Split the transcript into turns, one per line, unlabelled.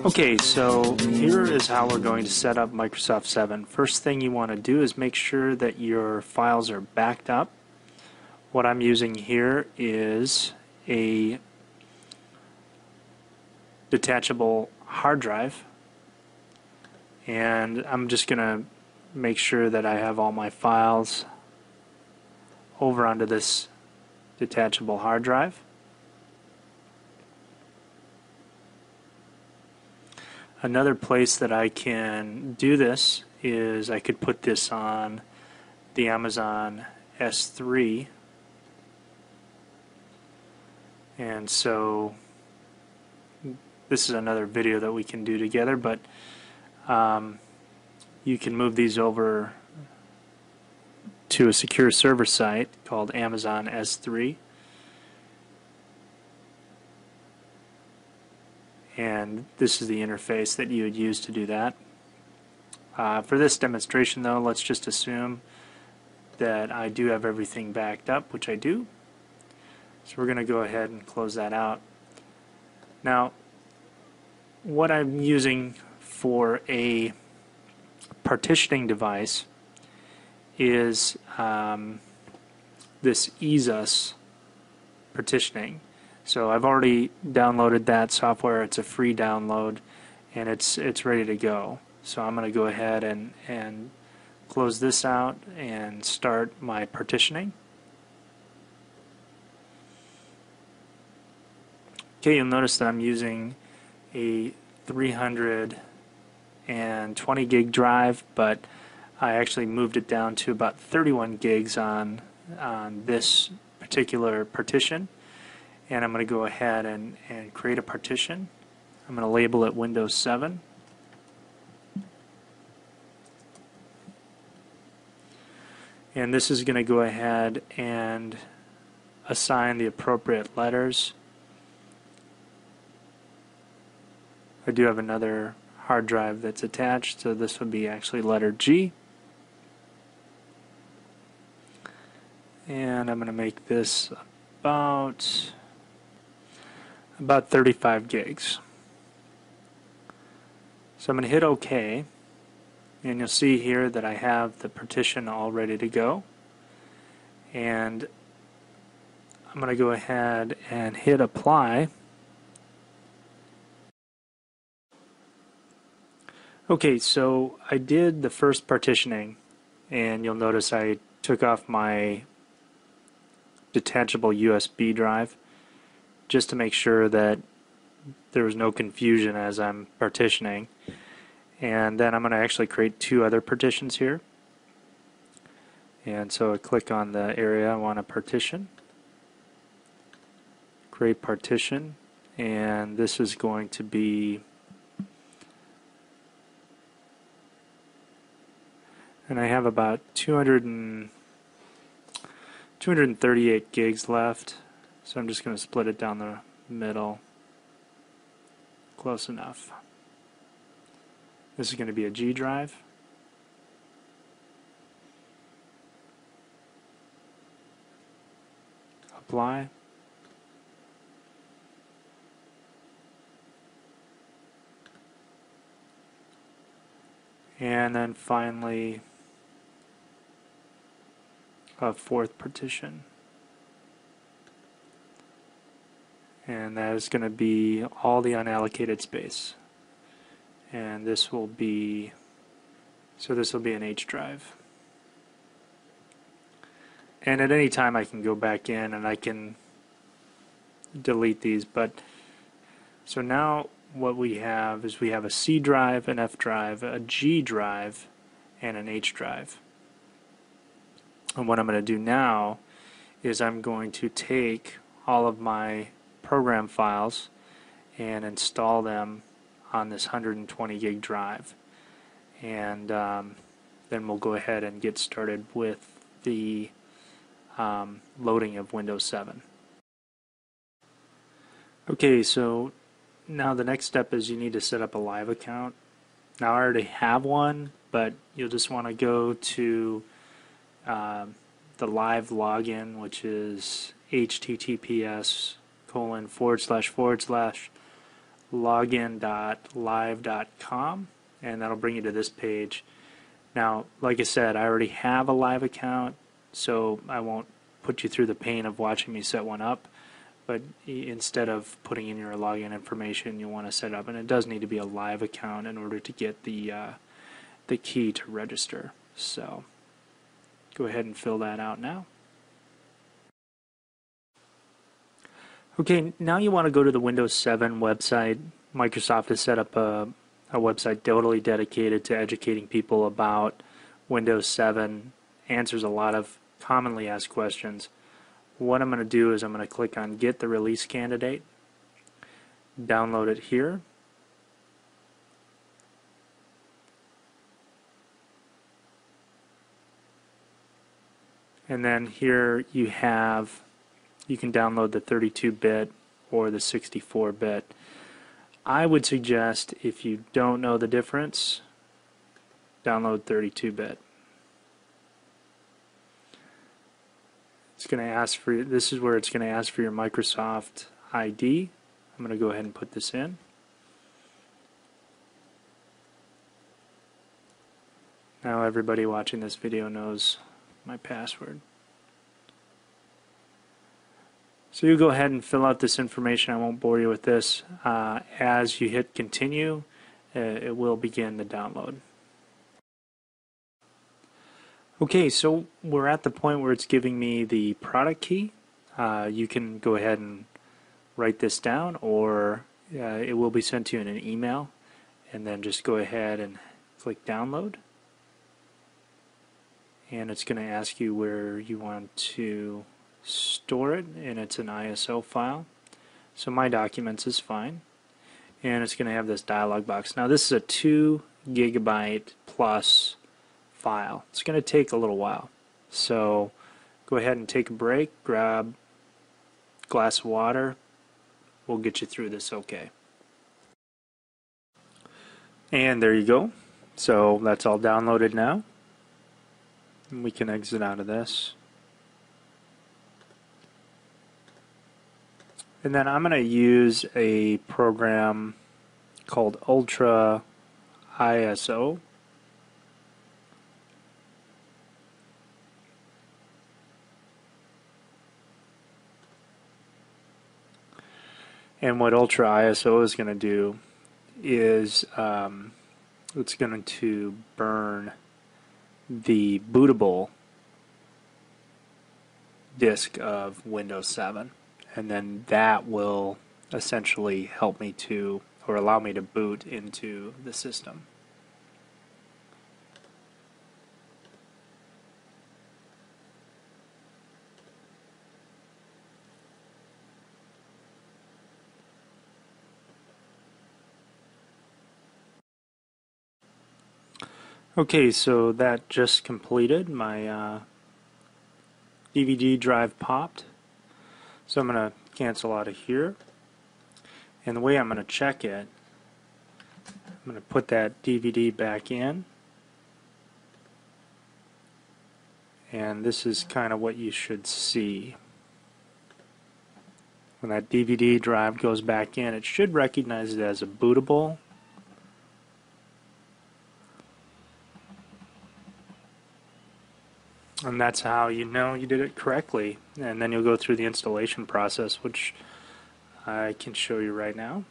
Okay, so here is how we're going to set up Microsoft 7. First thing you want to do is make sure that your files are backed up. What I'm using here is a detachable hard drive, and I'm just going to make sure that I have all my files over onto this detachable hard drive. Another place that I can do this is I could put this on the Amazon S3, and so this is another video that we can do together, but you can move these over to a secure server site called Amazon S3, and this is the interface that you would use to do that. For this demonstration though, let's just assume that I do have everything backed up, which I do. So we're going to go ahead and close that out. Now, what I'm using for a partitioning device is this EaseUS partitioning. So I've already downloaded that software. It's a free download, and it's ready to go. So I'm going to go ahead and close this out and start my partitioning. Okay, you'll notice that I'm using a 320 gig drive, but I actually moved it down to about 31 gigs on this particular partition. And I'm going to go ahead and create a partition. I'm going to label it Windows 7. And this is going to go ahead and assign the appropriate letters. I do have another hard drive that's attached, so this would be actually letter G. And I'm going to make this about 35 gigs. So I'm going to hit OK, and you'll see here that I have the partition all ready to go. And I'm going to go ahead and hit Apply. Okay, so I did the first partitioning, and you'll notice I took off my detachable USB drive just to make sure that there was no confusion as I'm partitioning. And then I'm going to actually create two other partitions here. And so I click on the area I want to partition, create partition, and this is going to be, and I have about 238 gigs left, so I'm just going to split it down the middle. Close enough. This is going to be a G drive. Apply. And then finally a fourth partition. And that is going to be all the unallocated space. And this will be, so this will be an H drive. And at any time I can go back in and I can delete these. But so now what we have is we have a C drive, an F drive, a G drive, and an H drive. And what I'm going to do now is I'm going to take all of my program files and install them on this 120 gig drive, and then we'll go ahead and get started with the loading of Windows 7. Okay, so now the next step is you need to set up a live account. Now I already have one, but you'll just want to go to the live login, which is https://login.live.com, and that'll bring you to this page. Now, like I said, I already have a live account, so I won't put you through the pain of watching me set one up. But instead of putting in your login information, you want to set up, and it does need to be a live account in order to get the key to register. So go ahead and fill that out now. Okay, now you want to go to the Windows 7 website. Microsoft has set up a website totally dedicated to educating people about Windows 7, answers a lot of commonly asked questions. What I'm going to do is I'm going to click on Get the Release Candidate, download it here, and then here you can download the 32-bit or the 64-bit. I would suggest, if you don't know the difference, download 32-bit. It's going to ask for, this is where it's going to ask for your Microsoft ID. I'm going to go ahead and put this in. Now everybody watching this video knows my password. So you go ahead and fill out this information. I won't bore you with this. As you hit continue, it will begin the download. Okay, so we're at the point where it's giving me the product key. You can go ahead and write this down, or it will be sent to you in an email, and then just go ahead and click download, and it's going to ask you where you want to store it, and it's an ISO file. So My Documents is fine, and it's going to have this dialog box. Now this is a 2 GB plus file. It's going to take a little while, so go ahead and take a break, grab a glass of water. We'll get you through this okay. And there you go. So that's all downloaded now. And we can exit out of this. And then I'm going to use a program called Ultra ISO. And what Ultra ISO is going to do is it's going to burn the bootable disk of Windows 7, and then that will essentially help me to, or allow me to boot into the system. Okay, so that just completed. My DVD drive popped. So I'm going to cancel out of here. And the way I'm going to check it, I'm going to put that DVD back in. And this is kind of what you should see. When that DVD drive goes back in, it should recognize it as a bootable. And that's how you know you did it correctly. And then you'll go through the installation process, which I can show you right now.